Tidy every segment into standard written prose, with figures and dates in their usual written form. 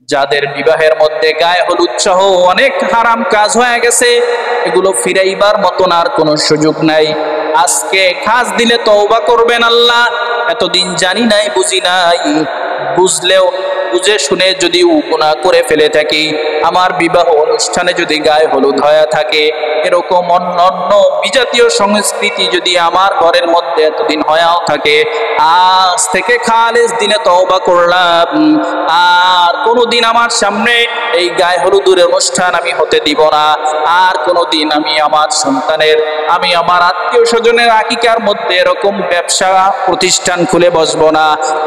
যাদের বিবাহের মধ্যে গায়ে হলুদ সহ অনেক হারাম কাজ হয়ে গেছে, এগুলো ফিরাইবার মতন আর কোনো সুযোগ নাই। আজকে খাস দিলে তওবা করবেন আল্লাহ, এতদিন জানি নাই, বুঝি নাই, বুঝলেও বুঝে শুনে যদি গুনাহ করে ফেলে থাকি, আমার বিবাহ অনুষ্ঠানে যদি গায়ে হলুদ হয়ে থাকে, এরকম অন্য বিজাতীয় সংস্কৃতি যদি আমার ঘরের মধ্যে এতদিন হয়েও থাকে, আজ থেকে খালেস দিনে তওবা করলাম, আর কোনোদিন আমার সামনে এই গায়ে হলুদের অনুষ্ঠান আমি হতে দিব না। আর কোনোদিন আমি আমার সন্তানের, আমি আমার আত্মীয় স্বজনের আকিকার মধ্যে এরকম ব্যবসা প্রতিষ্ঠান খুলে বসবো না।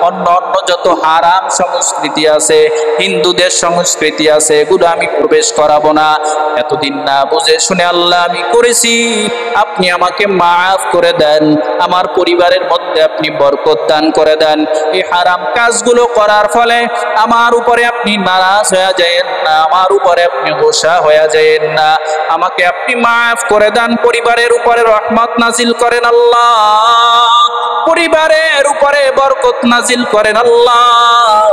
অন্য যত হারাম সংস্কৃতি আছে, হিন্দুদের সংস্কৃতি আছে, এগুলো আমি প্রবেশ করাবো না। এতদিন না বুঝে শুনে আল্লাহ আমি করেছি, আপনি আমাকে মাফ করে দেন, আমার পরিবারের মধ্যে আপনি বরকত দান করে দেন। এই হারাম কাজগুলো করার ফলে আমার উপরে আপনি নারাজ হয়ে যায়েন না, আমার উপরে আপনি গোসা হয়ে যায়েন না, আমাকে আপনি মাফ করে দেন, পরিবারের উপরে রহমত নাজিল করেন আল্লাহ, পরিবারের উপরে বরকত নাজিল করেন আল্লাহ।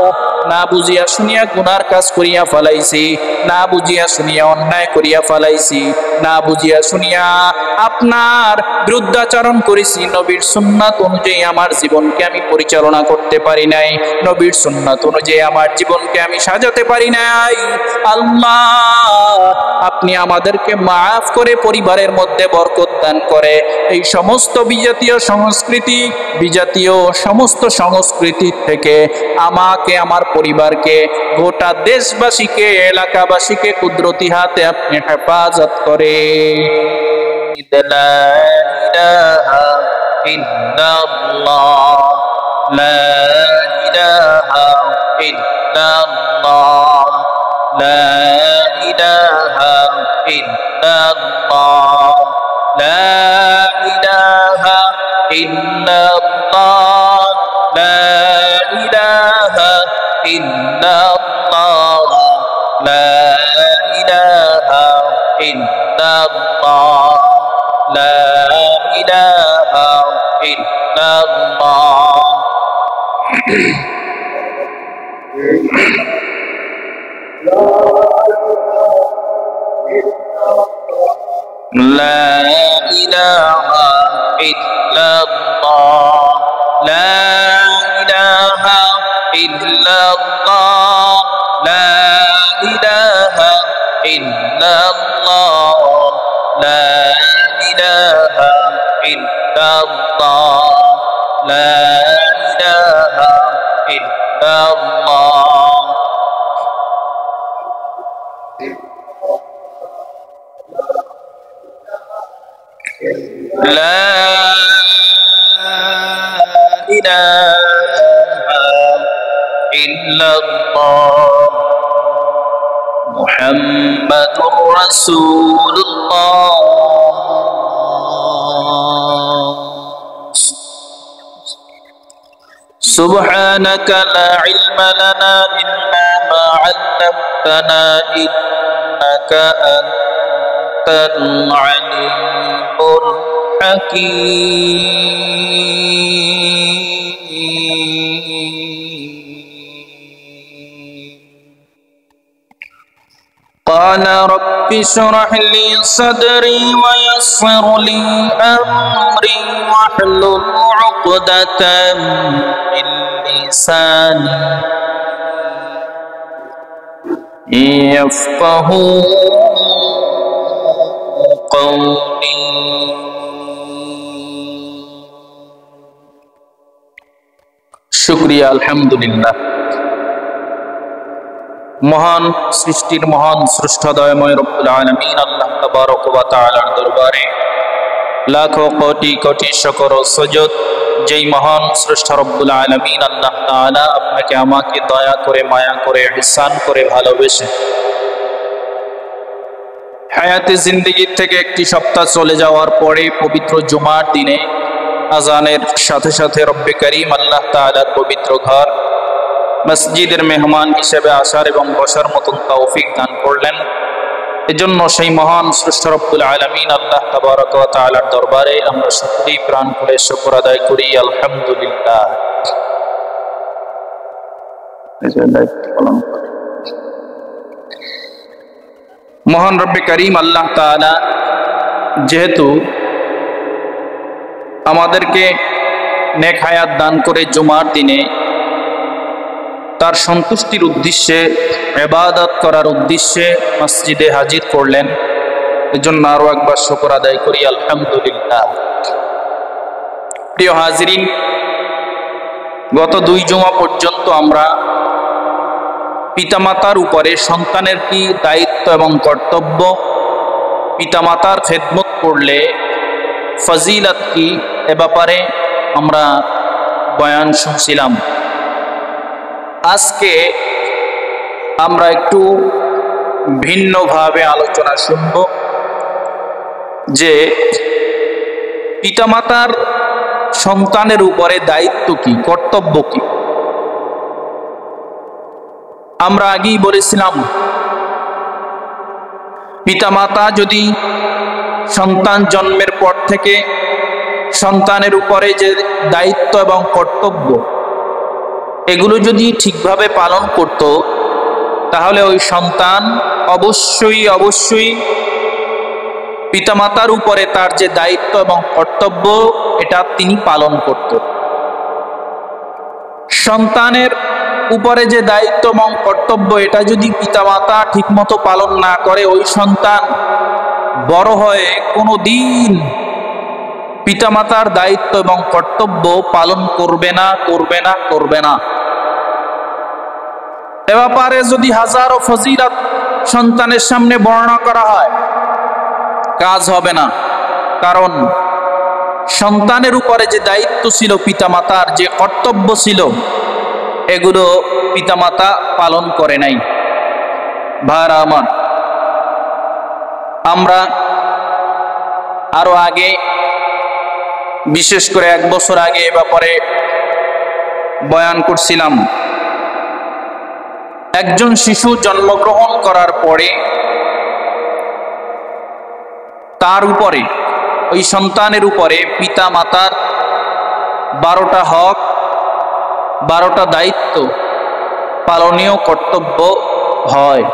না বুঝিয়া শুনিয়া গুনার কাজ করিয়া ফেলাইছি, না বুঝিয়া শুনিয়া অন্যায় করিয়া ফেলাইছি, না বুঝিয়া শুনিয়া আপনার বিরুদ্ধাচরণ করেছি। নবীর সুন্নাত অনুযায়ী আমার জীবনকে আমি পরিচালনা করতে পারি নাই, নবীর সুন্নাত অনুযায়ী আমার জীবনকে আমি সাজাতে পারি নাই। আল্লাহ আপনি আমাদেরকে মাফ করে পরিবারের মধ্যে বরকত দান করে এই সমস্ত বিজাতীয় সংস্কৃতি, বিজাতীয় সমস্ত সংস্কৃতি থেকে আমাকে, আমার পরিবারকে, গোটা দেশবাসীকে, এলাকাবাসীকে কুদরতি হাতে আপনি হেফাজত করে। লা ইলাহা ইল্লাল্লাহ, লা ইলাহা ইল্লাল্লাহ, লা ইলাহা ইল্লাল্লাহ, লা ইলাহা ইল্লাল্লাহ, লা ইলাহা ইল্লাল্লাহ, লা ইলাহা ইল্লাল্লাহ, লা ইলাহা ইল্লাল্লাহ। لا إله إلا الله، لا إله إلا الله، لا إله إلا الله، لا إله إلا الله، لا إله إلا الله. لا إله إلا الله محمد رسول الله. سبحانك لا علم لنا إلا ما علمتنا إنك أنت العليم الحكيم. قال رب اشرح لي صدري ويسر لي أمري واحلل عقدة من لساني يفقهوا قولي. শুকরিয়া, আলহামদুলিল্লাহ। মহান সৃষ্টির মহান স্রষ্টাদয়ময় রব্বুল আলামিন আল্লাহ তাবারক ওয়া তাআলার দরবারে লাখো কোটি কোটি শুকর ও সুজুদ, যেই মহান স্রষ্টা রব্বুল আলামিন আল্লাহ তাআলা আপনাকে আমাকে দয়া করে, মায়া করে, ইহসান করে ভালোবেসে হায়াতে জিন্দেগি থেকে একটি সপ্তাহ চলে যাওয়ার পরে পবিত্র জুমার দিনে আজানের সাথে সাথে রব্বে করিম আল্লাহ তাআলার পবিত্র ঘর মসজিদের মেহমান হিসেবে আসার এবং বসার মতন তৌফিক দান করলেন। এজন্য সেই মহান স্রষ্টা রব্বুল আলামিন আল্লাহ তাবারক ওয়া তাআলার দরবারে আমরা সকলেই প্রাণ করে শুকর আদায় করি, আলহামদুলিল্লাহ। মহান রব্বে করিম আল্লাহ তাআলা যেহেতু আমাদেরকে নেক হায়াত দান করে জুমার দিনে তার সন্তুষ্টির উদ্দেশ্যে ইবাদত করার উদ্দেশ্যে মসজিদে হাজির করলেন, এজন্য আরো একবার শুকর আদায় করি আলহামদুলিল্লাহ। প্রিয় হাজিরিন, গত 2 জুমা পর্যন্ত আমরা পিতামাতার উপরে সন্তানের কি দায়িত্ব এবং কর্তব্য, পিতামাতার খেদমত করলে ফজিলত কি, এ ব্যাপারে আমরা বয়ান শুনছিলাম। আজকে আমরা একটু ভিন্নভাবে আলোচনা শুনব যে পিতামাতার সন্তানের উপরে দায়িত্ব কি, কর্তব্য কি। আমরা আগেই বলেছিলাম পিতামাতা যদি সন্তান জন্মের পর থেকে সন্তানের উপরে যে দায়িত্ব এবং কর্তব্য এগুলো যদি ঠিকভাবে পালন করত, তাহলে ওই সন্তান অবশ্যই পিতামাতার উপরে তার যে দায়িত্ব এবং কর্তব্য এটা তিনি পালন করত। সন্তানের উপরে যে দায়িত্ব এবং কর্তব্য এটা যদি পিতামাতা ঠিকমতো পালন না করে, ওই সন্তান বড় হয়ে কোনোদিন পিতামাতার দায়িত্ব এবং কর্তব্য পালন করবে না। এ ব্যাপারে যদি হাজারো ফজিলত সন্তানের সামনে বর্ণনা করা হয়, কাজ হবে না। কারণ সন্তানের উপরে যে দায়িত্ব ছিল, পিতামাতার যে কর্তব্য ছিল, এগুলো পিতামাতা পালন করে নাই। ভাইরা আমার, আমরা আরো আগে, বিশেষ করে 1 বছর আগে এ ব্যাপারে বয়ান করছিলাম। একজন শিশু জন্মগ্রহণ করার পরে তার উপরে, ওই সন্তানের উপরে পিতা মাতার 12টা হক, 12টা দায়িত্ব পালনীয় কর্তব্য হয়।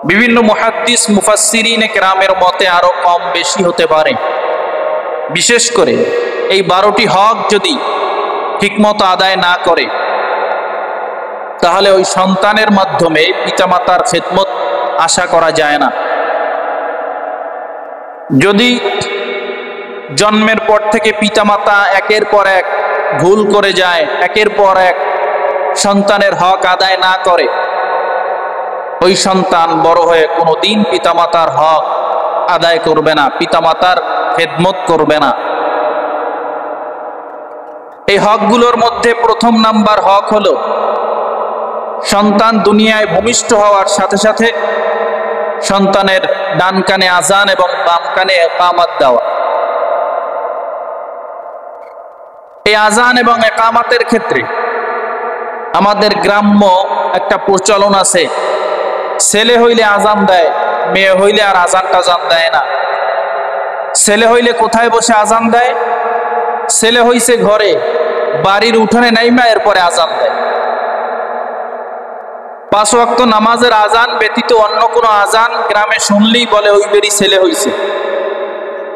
বিভিন্ন মুহাদ্দিস মুফাসসিরিনে কেরামের মতে আরো কম বেশি হতে পারে। বিশেষ করে এই 12টি হক যদি ঠিকমতো আদায় না করে, তাহলে ওই সন্তানের মাধ্যমে পিতামাতার খেদমত আশা করা যায় না। যদি জন্মের পর থেকে পিতামাতা একের পর এক ভুল করে যায়, একের পর এক সন্তানের হক আদায় না করে, ওই সন্তান বড় হয়ে কোনোদিন পিতামাতার হক আদায় করবে না, পিতামাতার খেদমত করবে না। এই হকগুলোর মধ্যে 1 নাম্বার হক হলো সন্তান দুনিয়ায় ভূমিষ্ঠ হওয়ার সাথে সাথে সন্তানের ডান কানে আজান এবং বাম কানে ইকামত দেওয়া। এই আজান এবং ইকামতের ক্ষেত্রে আমাদের গ্রাম্য একটা প্রচলন আছে, ছেলে হইলে আজান দেয়, মেয়ে হইলে আর আজান টাজান দেয় না। ছেলে হইলে কোথায় বসে আজান দেয়? ছেলে হইছে ঘরে, বাড়ির উঠোনে নাইমা এরপরে আজান দেয়। 5 ওয়াক্ত নামাজের আজান ব্যতীত অন্য কোনো আজান গ্রামে শুনলেই বলে ওই বেরি ছেলে হইছে।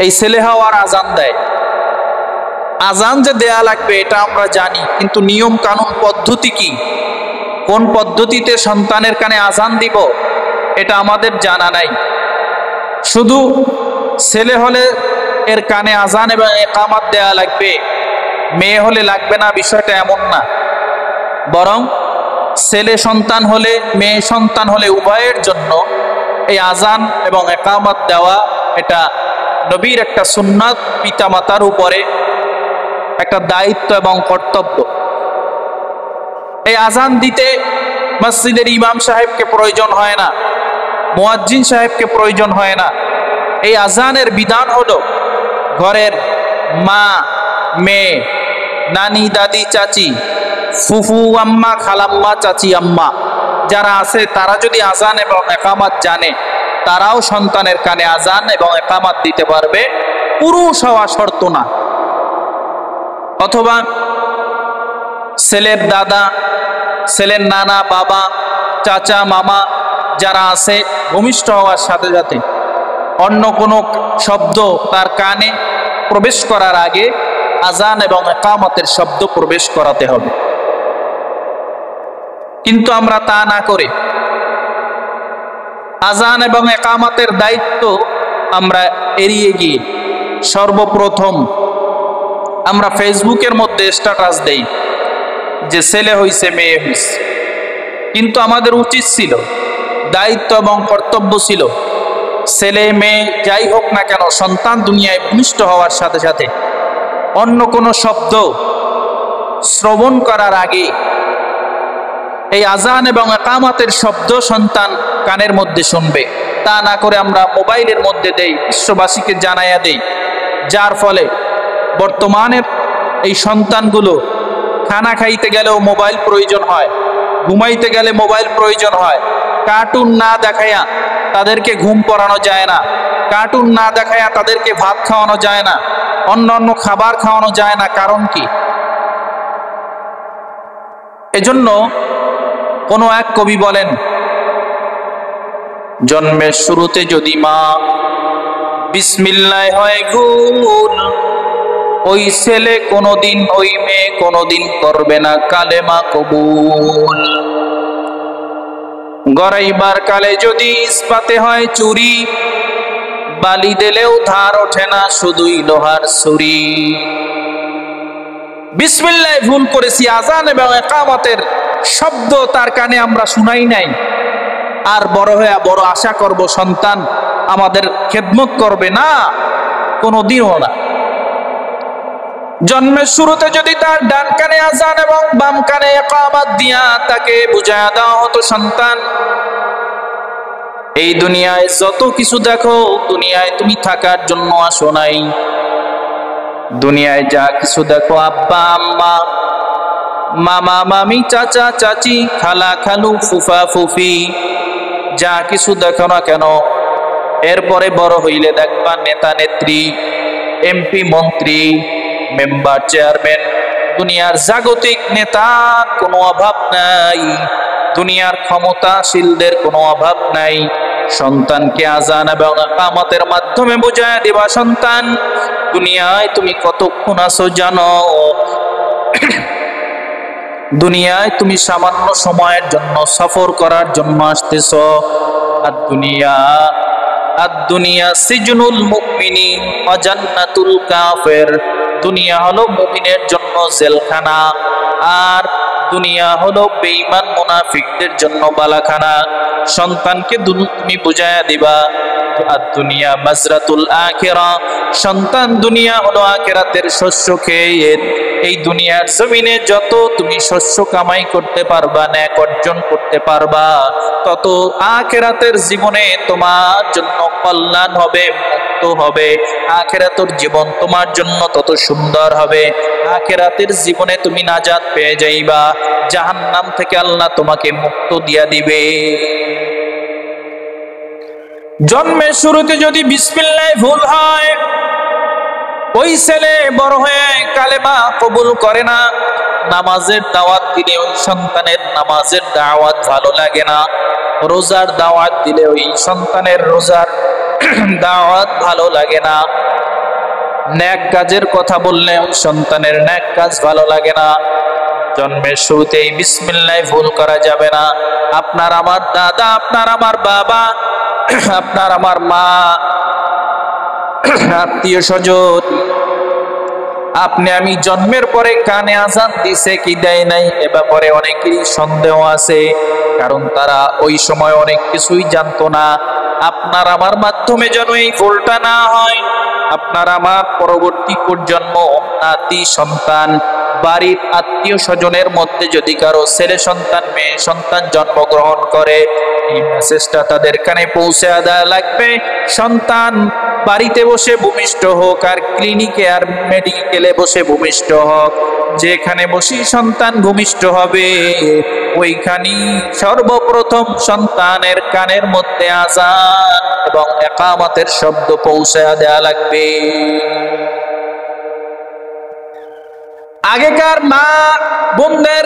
এই ছেলে হওয়ার আজান দেয়। আজান যে দেয়া লাগবে এটা আমরা জানি, কিন্তু নিয়ম কানুন পদ্ধতি কি, কোন পদ্ধতিতে সন্তানের কানে আজান দিব, এটা আমাদের জানা নাই। শুধু ছেলে হলে এর কানে আজান এবং ইকামত দেয়া লাগবে, মেয়ে হলে লাগবে না, বিষয়টা এমন না। বরং ছেলে সন্তান হলে, মেয়ে সন্তান হলে উভয়ের জন্য এই আজান এবং ইকামত দেওয়া এটা নবীর একটা সুন্নাত, পিতামাতার উপরে একটা দায়িত্ব এবং কর্তব্য। এই আজান দিতে মসজিদের ইমাম সাহেবকে প্রয়োজন হয় না, মুয়াজ্জিন সাহেবকে প্রয়োজন হয় না। এই আজানের বিধান হলো ঘরের মা, মেয়ে, নানি, দাদি, চাচি, ফুফু আম্মা, খালাম্মা, চাচি আম্মা যারা আছে, তারা যদি আজান এবং ইকামত জানে, তারাও সন্তানের কানে আজান এবং ইকামত দিতে পারবে, পুরুষ হওয়া শর্ত না। অথবা ছেলের দাদা, ছেলের নানা, বাবা, চাচা, মামা যারা আছে ভূমিষ্ঠ হওয়ার সাথে সাথে অন্য কোনো শব্দ তার কানে প্রবেশ করার আগে আজান এবং ইকামতের শব্দ প্রবেশ করাতে হবে। কিন্তু আমরা তা না করে আজান এবং ইকামতের দায়িত্ব আমরা এড়িয়ে গিয়ে সর্বপ্রথম আমরা ফেসবুকের মধ্যে স্ট্যাটাস দেই যে ছেলে হইছে মেয়ে হইছে, কিন্তু আমাদের উচিত ছিল, দায়িত্ব এবং কর্তব্য ছিল, ছেলে মেয়ে যাই হোক না কেন সন্তান দুনিয়ায় ভূমিষ্ঠ হওয়ার সাথে সাথে অন্য কোনো শব্দ শ্রবণ করার আগে এই আজান এবং ইকামতের শব্দ সন্তান কানের মধ্যে শুনবে। তা না করে আমরা মোবাইলের মধ্যে দেই, বিশ্ববাসীকে জানাইয়া দেই, যার ফলে বর্তমানের এই সন্তানগুলো খানা খাইতে গেলেও মোবাইল প্রয়োজন হয়, ঘুমাইতে গেলে মোবাইল প্রয়োজন হয়। কার্টুন না দেখাইয়া তাদেরকে ঘুম পড়ানো যায় না, কার্টুন না দেখাইয়া তাদেরকে ভাত খাওয়ানো যায় না, অন্য খাবার খাওয়ানো যায় না। কারণ কি? এজন্য কোনো এক কবি বলেন, জন্মের শুরুতে যদি মা বিসমিল্লাহ হয় ভুল, ওই ছেলে কোনোদিন ওই মেয়ে কোনোদিন করবে না কালেমা কবুল। গড়াইবার কালে যদি ইস্পাতে হয় চুরি, বালি দিলেও ধার ওঠে না শুধুই লোহার ছুরি। বিসমিল্লাহ ভুল করেছি, আজান এবং ইকামতের শব্দ তার কানে আমরা শুনাই নাই, আর বড় হয়ে বড় আশা করব সন্তান আমাদের খেদমত করবে না, কোনোদিনও না। জন্মের শুরুতে যদি তার ডান কানে আজান এবং বাম কানে ইকামত দিয়া তাকে বুঝায়া দেওয়া হতো, সন্তান এই দুনিয়ায় যত কিছু দেখো, দুনিয়ায় তুমি থাকার জন্য আসো নাই। দুনিয়ায় যা কিছু দেখো, আব্বা আম্মা, মামা মামি, চাচা চাচি, খালা খালু, ফুফা ফুফি, যা কিছু দেখো না কেন, এরপরে বড় হইলে দেখবা নেতা নেত্রী, এমপি মন্ত্রী, মেম্বার চেয়ারম্যান, দুনিয়ার জাগতিক নেতার কোনো অভাব নাই, দুনিয়ার ক্ষমতাশীলদের কোনো অভাব নাই। সন্তানকে আজান এবং ইকামতের মাধ্যমে বুঝায় দিবা, সন্তান দুনিয়ায় তুমি কতক্ষণ আছো জানো? দুনিয়ায় তুমি সামান্য সময়ের জন্য সফর করার জন্য আসতেছ। আর দুনিয়া সিজনুল মুমিনিন ওয়া জান্নাতুল কাফির, দুনিয়া হলো মুমিনের জন্য জেলখানা, আর দুনিয়া হলো বেঈমান মুনাফিকদের জন্য বালাখানা। সন্তানকে তুমি বুঝায়া দিবা, আর দুনিয়া মাজরাতুল আখিরা, সন্তান দুনিয়া হলো আখিরাতের শস্য ক্ষেত। এই দুনিয়ার জমিনে যত তুমি শস্য কামাই করতে পারবা, ন্যাক অর্জন করতে পারবা, তত আখিরাতের জীবনে তোমার জন্য কল্যাণ হবে, মুক্ত হবে। আখিরাতের জীবন তোমার জন্য তত সুন্দর হবে। আখিরাতের জীবনে তুমি নাজাত পেয়ে যাইবা, জাহান্নাম থেকে আল্লাহ তোমাকে মুক্ত দিয়া দিবে। জন্মের শুরুতে যদি বিসমিল্লাহ ভুল হয়, ওই ছেলে বড় হয়ে কালেমা কবুল করে না। নামাজের দাওয়াত দিলে ওই সন্তানের নামাজের দাওয়াত ভালো লাগে না, রোজার দাওয়াত দিলে ওই সন্তানের রোজার দাওয়াত ভালো লাগে না, ন্যাক কাজের কথা বললে ওই সন্তানের ন্যাক কাজ ভালো লাগে না। জন্মের শুরুতেই বিসমিল্লাহ ভুল করা যাবে না। আপনার আমার দাদা, আপনার আমার বাবা, আপনার আমার মা, আত্মীয় স্বজন, আপনি আমি জন্মের পরে কানে আজান দিছে কি দেয় নাই এ ব্যাপারে অনেকেরই সন্দেহ আছে, কারণ তারা ওই সময় অনেক কিছুই জানতো না। আপনার আমার মাধ্যমে যেন এই ভুলটা না হয়। আপনার আমার পরবর্তী প্রজন্ম, নাতি সন্তান, বাড়ির আত্মীয় স্বজনের মধ্যে যদি কারো ছেলে সন্তান মেয়ে সন্তান জন্মগ্রহণ করে, এই মেসেজটা তাদের কানে পৌঁছে দেওয়া লাগবে। সন্তান বাড়িতে বসে ভূমিষ্ঠ হোক আর ক্লিনিকে আর মেডিকেলে বসে ভূমিষ্ঠ হোক, যেখানে বসে সন্তান ভূমিষ্ঠ হবে ওইখানে সর্বপ্রথম সন্তানের কানের মধ্যে আজান এবং ইকামতের শব্দ পৌঁছে দেওয়া লাগবে। আগেকার মা বোনদের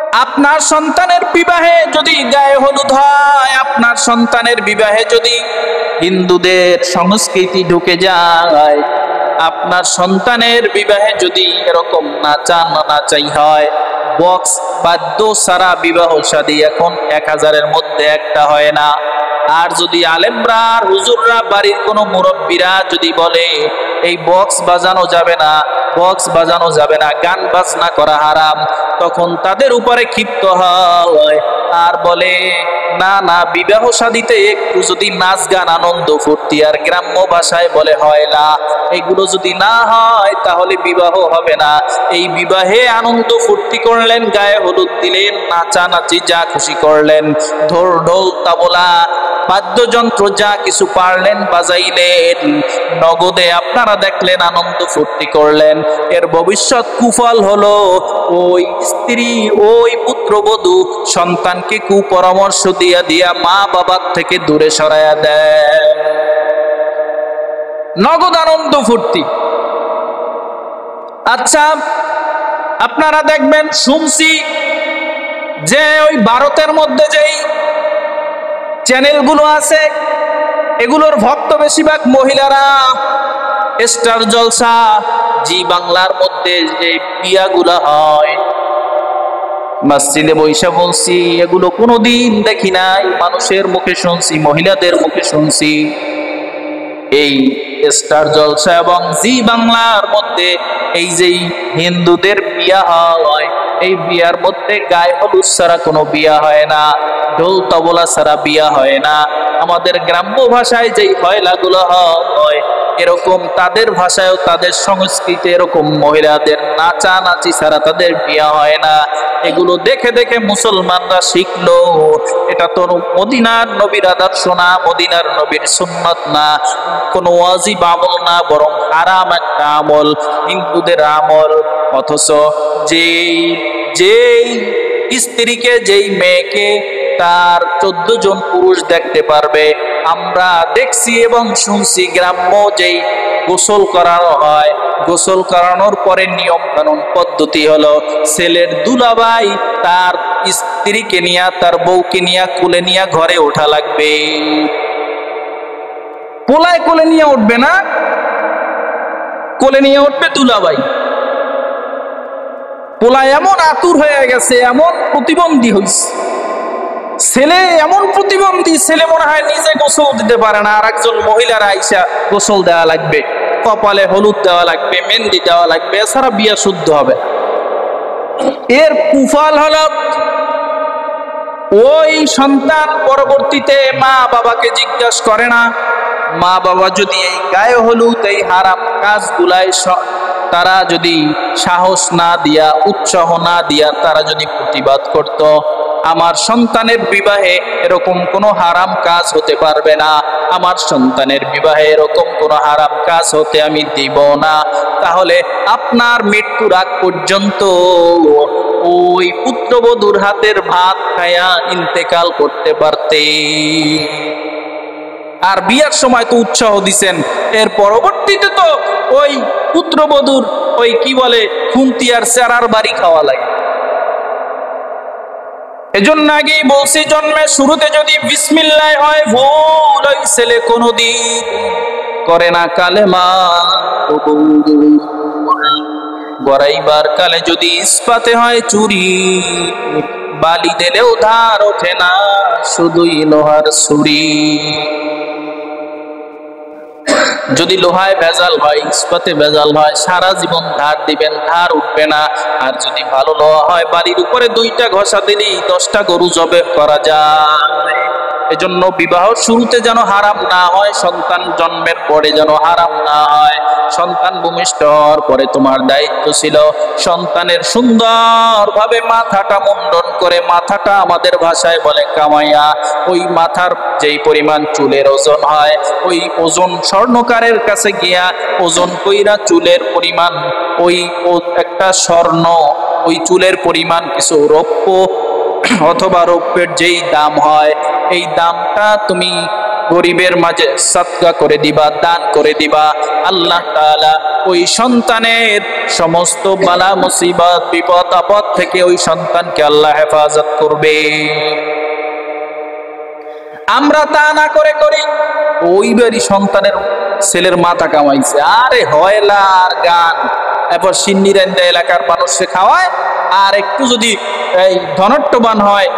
আপনার সন্তানের বিবাহে যদি গায়ে হলুদ হয়, আপনার সন্তানের বিবাহে যদি হিন্দুদের সংস্কৃতি ঢুকে যায়, আপনার সন্তানের বিবাহে যদি এরকম নাচাই হয়, বক্স বাদ্য সারা বিবাহ শাদী এখন 1000-এর মধ্যে একটা হয় না। আর যদি আলেমরা আর হুজুররা বাড়ির কোনো মুরব্বীরা যদি বলে এই বক্স বাজানো যাবে না, বক্স বাজানো যাবে না, গান বাজনা করা হারাম, তখন তাদের উপরে ক্ষিপ্ত হয় আর বলে না না, বিবাহ শাদীতে একটু যদি নাচ গান আনন্দ ফুর্তি আর গ্রাম্য ভাষায় বলে হয় না, এগুলো যদি না হয় তাহলে বিবাহ হবে না। এই বিবাহে আনন্দ ফুর্তি করলেন, গায়ে হলুদ দিলেন, নাচানাচি যা খুশি করলেন, ঢোল তাবলা বাদ্যযন্ত্র যা কিছু পারলেন বাজাইলেন, নগদে আপনারা দেখলেন, আনন্দ ফুর্তি করলেন। এর ভবিষ্যৎ কুফল হলো ওই স্ত্রী, ওই পুত্রবধূ সন্তানকে কুপরামর্শ দিয়া মা বাবার থেকে দূরে সরাইয়া দেয়। নগদ আনন্দ ফুর্তি। আচ্ছা, আপনারা দেখবেন, শুনছি যে ওই ভারতের মধ্যে যেই চ্যানেলগুলো আছে এগুলোর ভক্ত বেশিরভাগ মহিলারা। স্টার জলসা, জি বাংলার মধ্যে যে বিয়াগুলা হয়, মসজিদে বৈশা বলছি, এগুলো কোনোদিন দেখি নাই, মানুষের মুখে শুনছি, মহিলাদের মুখে শুনছি। এই স্টার জলসা এবং জি বাংলার মধ্যে এই যে হিন্দুদের বিয়া হয়, এই বিয়ার মধ্যে গায়ে হলুদ ছাড়া কোনো বিয়া হয় না, ঢোল তবলা ছাড়া বিয়া হয় না। আমাদের গ্রাম্য ভাষায় যেই হয়লাগুলো হয় এরকম তাদের ভাষায়ও তাদের সংস্কৃতি এরকম মহিলাদের নাচানাচি ছাড়া তাদের বিয়া হয় না। এগুলো দেখে দেখে মুসলমানরা শিখলো এটা তো মদিনার নবীর আদর্শ না, মদিনার নবীর সুন্নত না, কোনো ওয়াজিব আমল না, বরং হারাম একটা আমল, হিন্দুদের আমল। অথচ যেই স্ত্রীকে, যেই মেয়েকে তার 14 জন পুরুষ দেখতে পারবে, আমরা দেখছি এবং শুনছি গ্রাম্য যেই গোসল করানো হয়, গোসল করানোর পরে নিয়ম কানুন পদ্ধতি হলো ছেলের দুলাভাই তার স্ত্রীকে নিয়ে, তার বউকে নিয়ে কোলে নিয়ে ঘরে ওঠা লাগবে। পোলায় কোলে নিয়ে উঠবে না, কোলে নিয়ে উঠবে দুলাভাই। পোলা এমন আতুর হয়ে গেছে, এমন প্রতিবন্ধী হয়েছে, ছেলে এমন প্রতিবন্ধী, ছেলে মনে হয় নিজে গোসল দিতে পারে না, আর একজন মহিলার আইসা গোসল দেওয়া লাগবে, কপালে হলুদ দেওয়া লাগবে, মেহেন্দি দেওয়া লাগবে, এছাড়া বিয়া শুদ্ধ হবে। এর কুফল হলো ওই সন্তান পরবর্তীতে মা বাবাকে জিজ্ঞাসা করে না। মা বাবা যদি এই গায়ে হলুদ, এই হারাম কাজগুলাই তারা যদি সাহস না দিয়া, উৎসাহ না দিয়া তারা যদি প্রতিবাদ করত, আমার সন্তানের বিবাহে এরকম কোনো হারাম কাজ হতে পারবে না, আমার সন্তানের বিবাহে এরকম কোনো হারাম কাজ হতে আমি দিব না, তাহলে আপনার মৃত্যুর আগ পর্যন্ত ওই পুত্রবধূর হাতের ভাত খায়া ইন্তেকাল করতে পারতে। আর বিয়ার সময় তো উৎসাহ দিছেন, এর পরবর্তীতে তো ওই পুত্রবধূর ওই কি বলে খুন্তি আর চেরার বাড়ি খাওয়া লাগে। এজন্য আগেই বলছি, জন্মের শুরুতে যদি বিসমিল্লাহ হয়, ভুল ওই ছেলে কোনদিন করে না কালেমা কবুল। গড়াইবার কালে যদি ইস্পাতে হয় চুরি, বালি দিলেও ধার ওঠে না, শুধুই লোহার ছুরি। যদি লোহায় ভেজাল হয়, ইস্পাতে ভেজাল হয়, সারা জীবন ধার দিবেন, ধার উঠবে না। আর যদি ভালো লোহা হয়, বাড়ির উপরে 2টা ঘষা দিলেই 10টা গরু জবে করা যায়। এজন্য বিবাহ শুরুতে যেন হারাম না হয়, সন্তান জন্মের পরে যেন হারাম না হয়। সন্তান ভূমিষ্ঠ হওয়ার পরে তোমার দায়িত্ব ছিল সন্তানের সুন্দরভাবে মাথাটা মুন্ডন করে, মাথাটা আমাদের ভাষায় বলে কামাইয়া, ওই মাথার যেই পরিমাণ চুলের ওজন হয়, ওই ওজন স্বর্ণকারের কাছে গিয়া ওজন কইরা চুলের পরিমাণ, ওই একটা স্বর্ণ, ওই চুলের পরিমাণ কিছু রৌপ্য অথবা রৌপ্যের যেই দাম হয়, এই দামটা তুমি গরিবের মাঝে সদকা করে দিবা, দান করে দিবা। আল্লাহ তাআলা ওই সন্তানের সমস্ত বালা মুসিবত বিপদ আপদ থেকে ওই সন্তানকে আল্লাহ হেফাজত করবে। আমরা তা না করে করি ওইবারই সন্তানের ছেলের মাথা কামাইছে, আরে হয়লা আর গান, এরপর সিন্নিরান্দা এলাকার মানুষকে খাওয়ায়। আর একটু যদি এই ধনট্টবান হয়,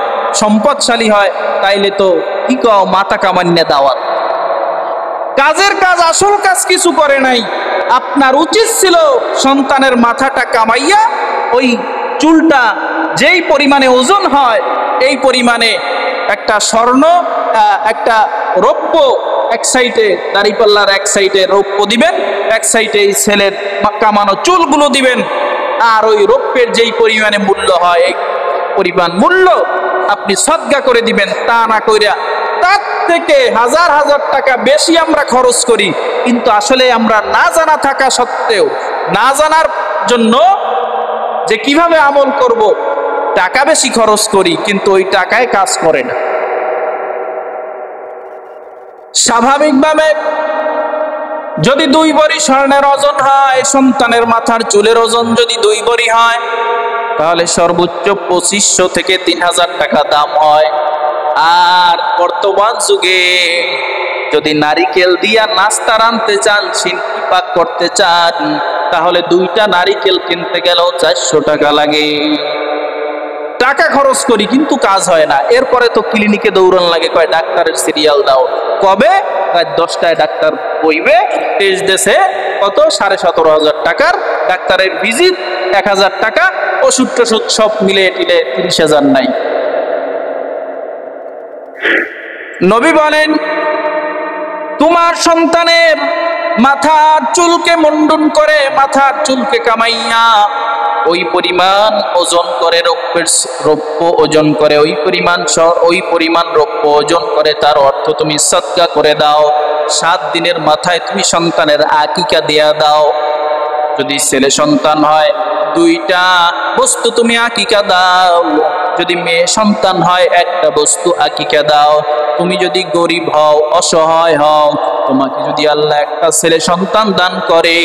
সম্পদশালী হয়, তাইলে তো কি কও মাথা কামান্নে দাওয়াত। কাজের কাজ, আসল কাজ কিছু করে নাই। আপনার উচিত ছিল সন্তানের মাথাটা কামাইয়া ওই চুলটা যেই পরিমাণে ওজন হয় এই পরিমাণে একটা স্বর্ণ, একটা রৌপ্য, এক সাইডে দাড়িপাল্লার এক সাইডে রৌপ্য দিবেন, এক সাইডে এই ছেলের কামানো চুলগুলো দিবেন। আর ওই রৌপ্যের যেই পরিমাণে মূল্য হয় এই পরিমাণ মূল্য আপনি সদকা করে দিবেন। তা না কইরা তার থেকে হাজার হাজার টাকা বেশি আমরা খরচ করি, কিন্তু আসলে আমরা না জানা থাকা সত্ত্বেও, না জানার জন্য যে কিভাবে আমল করব, টাকা বেশি খরচ করি, কিন্তু ওই টাকায় কাজ করে না। স্বাভাবিকভাবে যদি 2 ভরি স্বর্ণের ওজন হয়, সন্তানের মাথার চুলের ওজন যদি 2 ভরি হয়, তাহলে সর্বোচ্চ 2500 থেকে 3000 টাকা দাম হয়। আর বর্তমান যুগে যদি নারিকেল দিয়া নাস্তা রাঁধতে চান, সিন্নি পাক করতে চান, তাহলে 2টা নারিকেল কিনতে গেলেও 400 টাকা লাগে। টাকা খরচ করি কিন্তু কাজ হয় না। এরপরে তো ক্লিনিকে দৌড়ান লাগে, কয় ডাক্তারের সিরিয়াল দাও। কবে? রাত 10টায় ডাক্তার বইবে, টেস্ট দেশে কত 17,500 টাকার ডাক্তারের ভিজিট, 1000 টাকা, ওষুধ টষুধ সব মিলে টিলে 30,000 নাই। নবী বলেন, তোমার সন্তানের মাথার চুলকে মুন্ডন করে, মাথার চুলকে কামাইয়া ওই পরিমাণ ওজন করে, রৌপ্য ওজন করে, ওই পরিমাণ রৌপ্য ওজন করে, তার অর্থ তুমি সদকা করে দাও। 7 দিনের মাথায় তুমি সন্তানের আকিকা দেয়া দাও। যদি ছেলে সন্তান হয় 2টা বস্তু তুমি আকিকা দাও, যদি মেয়ে সন্তান হয় 1টা বস্তু আকিকা দাও। তুমি যদি গরিব হও, অসহায় হও, তোমাকে যদি আল্লাহ একটা ছেলে সন্তান দান করে,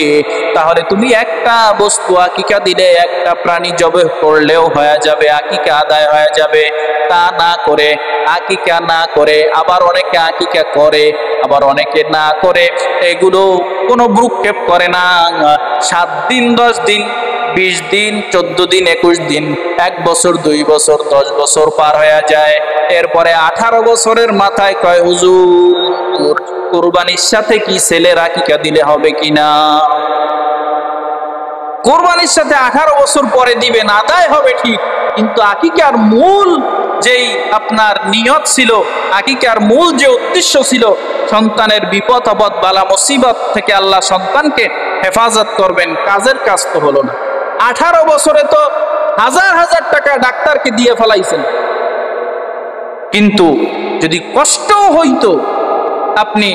তাহলে তুমি 1টা বস্তু আকিকা দিলে, 1টা প্রাণী জবে করলেও হয়ে যাবে, আকিকা আদায় হয়ে যাবে। তা না করে, আকিকা না করে, আবার অনেকে আকিকা করে, আবার অনেকে না করে, এগুলো কোনো ভ্রুক্ষেপ করে না। 7 দিন, 10 দিন, 20 দিন, 14 দিন, 21 দিন, 1 বছর, 2 বছর, 10 বছর পার হয়ে যায়। এরপরে 18 বছরের মাথায় কয়, হুজুর কুরবানির সাথে কি ছেলের আকিকা দিলে হবে কিনা? কুরবানির সাথে 18 বছর পরে দিবেন, আদায় হবে ঠিক, কিন্তু আকিকার মূল যেই আপনার নিয়ত ছিল, আকিকার মূল যে উদ্দেশ্য ছিল, সন্তানের বিপদ আপদ বালা মুসিবত থেকে আল্লাহ সন্তানকে হেফাজত করবেন, কাজের কাজ তো হলো না। 18 বছরে তো হাজার হাজার টাকা ডাক্তারকে দিয়ে ফেলাইছেন। কিন্তু যদি কষ্ট হইতো, আপনি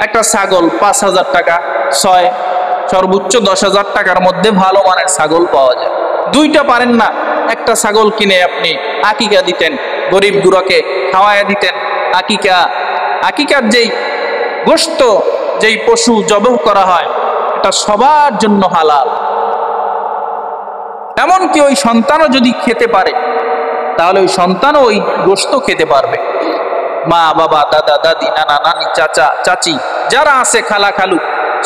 একটা ছাগল 5,000 টাকা, 6 সর্বোচ্চ 10,000 টাকার মধ্যে ভালো মানের ছাগল পাওয়া যায়। 2টা পারেন না, একটা ছাগল কিনে আপনি আকিকা দিতেন, গরিব গুড়াকে খাওয়াইয়া দিতেন। আকিকার যেই গোশত, যেই পশু জবাহ করা হয়, এটা সবার জন্য হালাল। এমনকি ওই সন্তানও যদি খেতে পারে, তাহলে ওই সন্তানও ওই গোশত খেতে পারবে। মা বাবা, দাদা দাদি, নানা নানি, চাচা চাচি যারা আছে, খালা খালু,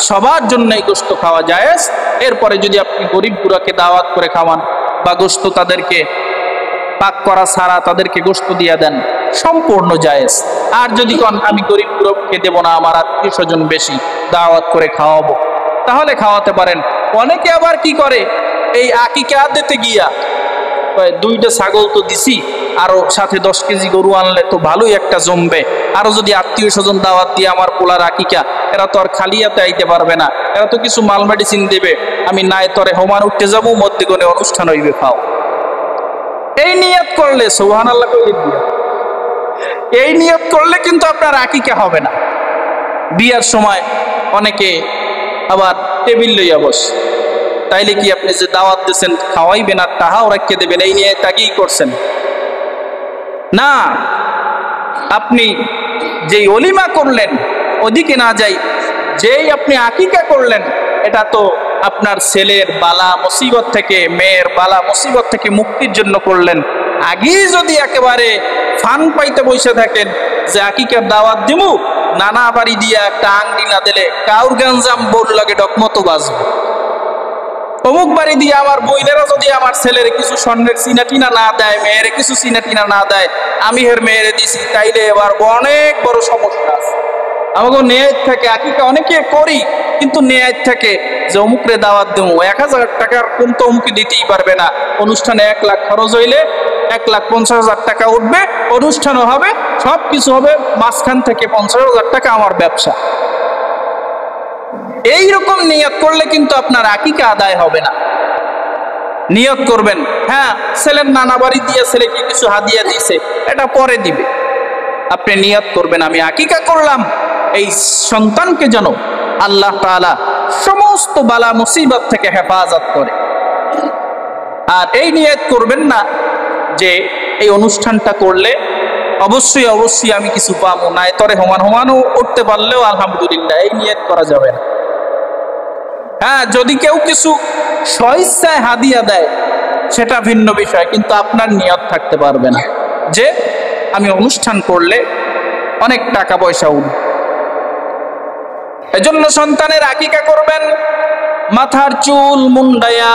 সবার জন্য এই গোশত খাওয়া জায়েজ। এরপরে যদি আপনি গরিব গুড়াকে দাওয়াত করে খাওয়ান, বা গোশত তাদেরকে পাক করা ছাড়া তাদেরকে গোশত দিয়ে দেন, সম্পূর্ণ জায়েজ। আর যদি কোন আমি গরিব গুড়াকে দেব না, আমার আত্মীয় স্বজন বেশি, দাওয়াত করে খাওয়াবো, তাহলে খাওয়াতে পারেন। অনেকে আবার কি করে, এই আকিকা দিতে গিয়া 2টা ছাগল তো দিছি, আরো সাথে 10 কেজি গরু আনলে তো ভালোই একটা জমবে, আরো যদি আত্মীয় স্বজন দাওয়াত দিয়ে আমার পোলার আকিকা, এরা তো আর খালিয়াতে আইতে পারবে না, এরা তো কিছু মাল মেডিসিন দেবে, আমি নাই তরে হোমান উঠতে যাবো, মধ্যে কোনে অনুষ্ঠান হইবে, খাও। এই নিয়ত করলে, সুবহানাল্লাহ কইলে, এই নিয়ত করলে কিন্তু আপনার আকিকা হবে না। বিয়ার সময় অনেকে আবার টেবিল লইয়া বসে, তাইলে কি আপনি যে দাওয়াত দিচ্ছেন খাওয়াইবেন আর টাহাও রাখিয়ে দেবেন, এই নিয়ে তাকেই করছেন না। আপনি যেই অলিমা করলেন ওদিকে না যাই, যেই আপনি আকিকা করলেন এটা তো আপনার ছেলের বালা মুসিবত থেকে, মেয়ের বালা মুসিবত থেকে মুক্তির জন্য করলেন। আগেই যদি একেবারে ফান পাইতে বসে থাকেন যে আকিকার দাওয়াত দিমু, নানা বাড়ি দিয়ে একটা আংটি না দিলে কাউর গাঞ্জাম বোর লাগে ডকমতো বাজবে, অমুক বাড়ি দিয়ে আমার বইনেরা যদি আমার ছেলের কিছু স্বর্ণের চিনাটিনা না দেয়, মেয়েরে কিছু চিনাটিনা না দেয়, আমি হের মেয়েরে দিছি, তাইলে এবার অনেক বড় সমস্যা আছে। আমাকে নেয় থেকে আকিকা অনেকে করি, কিন্তু নেয় থেকে যে অমুকরে দাওয়াত দেবো 1000 টাকার কোন তো অমুকে দিতেই পারবে না, অনুষ্ঠানে 1 লাখ খরচ হইলে 1,50,000 টাকা উঠবে, অনুষ্ঠানও হবে, সব কিছু হবে, মাঝখান থেকে 50,000 টাকা আমার ব্যবসা। এইরকম নিয়ত করলে কিন্তু আপনার আকিকা আদায় হবে না। নিয়ত করবেন হ্যাঁ ছেলের নানা বাড়ি দিয়ে ছেলেকে কিছু হাদিয়া দিয়েছে, এটা পরে দিবে। আপনি নিয়ত করবেন আমি আকিকা করলাম এই সন্তানকে যেন আল্লাহ তাআলা সমস্ত বালা মুসিবত থেকে হেফাজত করে। আর এই নিয়ত করবেন না যে এই অনুষ্ঠানটা করলে অবশ্যই অবশ্যই আমি কিছু পাবো, নাই তরে হমান হমানও উঠতে পারলেও আলহামদুলিল্লাহ, এই নিয়ত করা যাবে না। হ্যাঁ যদি কেউ কিছু স্বইচ্ছায় হাদিয়া দেয় সেটা ভিন্ন বিষয়, কিন্তু আপনার নিয়ত থাকতে পারবে না যে আমি অনুষ্ঠান করলে অনেক টাকা পয়সা উঠবে। এজন্য সন্তানের আকিকা করবেন মাথার চুল মুন্ডায়া,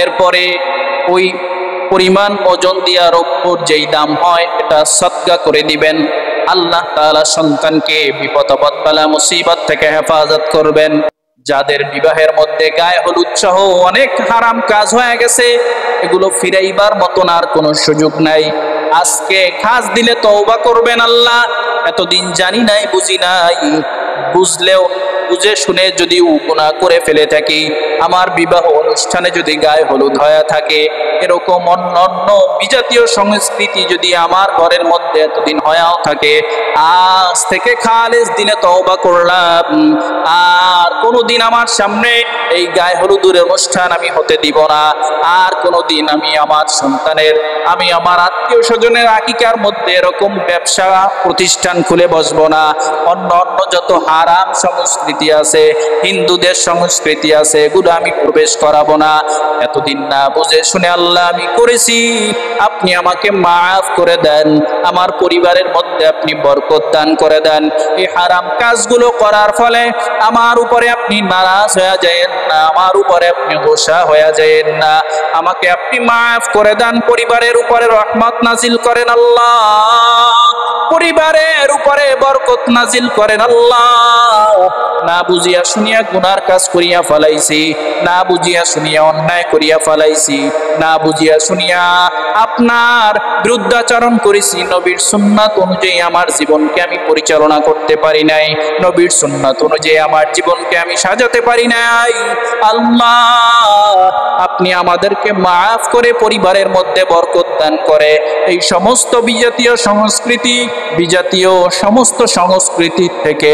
এরপরে ওই পরিমাণ ওজন দিয়া রৌপ্যর যেই দাম হয় এটা সদকা করে দিবেন। আল্লাহ তাআলা সন্তানকে বিপদ আপদ বালা মুসিবত থেকে হেফাজত করবেন। যাদের বিবাহের মধ্যে গায়ে হলুদ সহ অনেক হারাম কাজ হয়ে গেছে, এগুলো ফিরাইবার মতন আর কোনো সুযোগ নাই। আজকে খাস দিলে তওবা করবেন। আল্লাহ এতদিন জানি নাই, বুঝি নাই, বুঝলেও বুঝে শুনে যদি গুনাহ করে ফেলে থাকি, আমার বিবাহ অনুষ্ঠানে যদি গায়ে হলুদ হয়ে থাকে, এরকম অন্য অন্য বিজাতীয় সংস্কৃতি যদি আমার ঘরের মধ্যে এতদিন হয়েও থাকে, আজ থেকে খালেস দিনে তওবা করলাম, আর কোনোদিন আমার সামনে এই গায়ে হলুদের অনুষ্ঠান আমি হতে দিব না। আর কোনোদিন আমি আমার সন্তানের, আমি আমার আত্মীয় স্বজনের আকিকার মধ্যে এরকম ব্যবসা প্রতিষ্ঠান খুলে বসবো না। অন্য অন্য যত হারাম সংস্কৃতি আছে, হিন্দুদের সংস্কৃতি আছে, এগুলো আমি প্রবেশ করাবো না। এতদিন না বুঝে শুনে আল্লাহ আমি করেছি, আপনি আমাকে মাফ করে দেন, আমার পরিবারের মধ্যে আপনি বরকত দান করে দেন। এই হারাম কাজগুলো করার ফলে আমার উপরে আপনি নারাজ হয়ে যায়েন না, আমার উপরে আপনি গোসা হয়ে যায়েন না, আমাকে আপনি মাফ করে দেন, পরিবারের উপরে রহমত নাজিল করেন আল্লাহ, পরিবারের উপরে বরকত নাজিল করেন আল্লাহ। না বুঝিয়া শুনিয়া গুনার কাজ করিয়া ফেলাইছি, না বুঝিয়া শুনিয়া অন্যায় করিয়া ফেলাইছি, না বুঝিয়া শুনিয়া আপনার বিরুদ্ধাচরণ করেছি, নবীর সুন্নাত অনুযায়ী আমার জীবনকে আমি পরিচালনা করতে পারি নাই, নবীর সুন্নাত অনুযায়ী আমার জীবনকে আমি সাজাতে পারি নাই। আল্লাহ আপনি আমাদেরকে মাফ করে পরিবারের মধ্যে বরকত দান করে এই সমস্ত বিজাতীয় সংস্কৃতি, বিজাতীয় সমস্ত সংস্কৃতি থেকে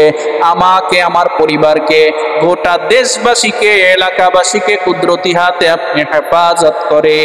আমাকে, আমার পরিবারকে, গোটা দেশবাসীকে, এলাকাবাসীকে কুদরতি হাতে আপনি হেফাজত করে।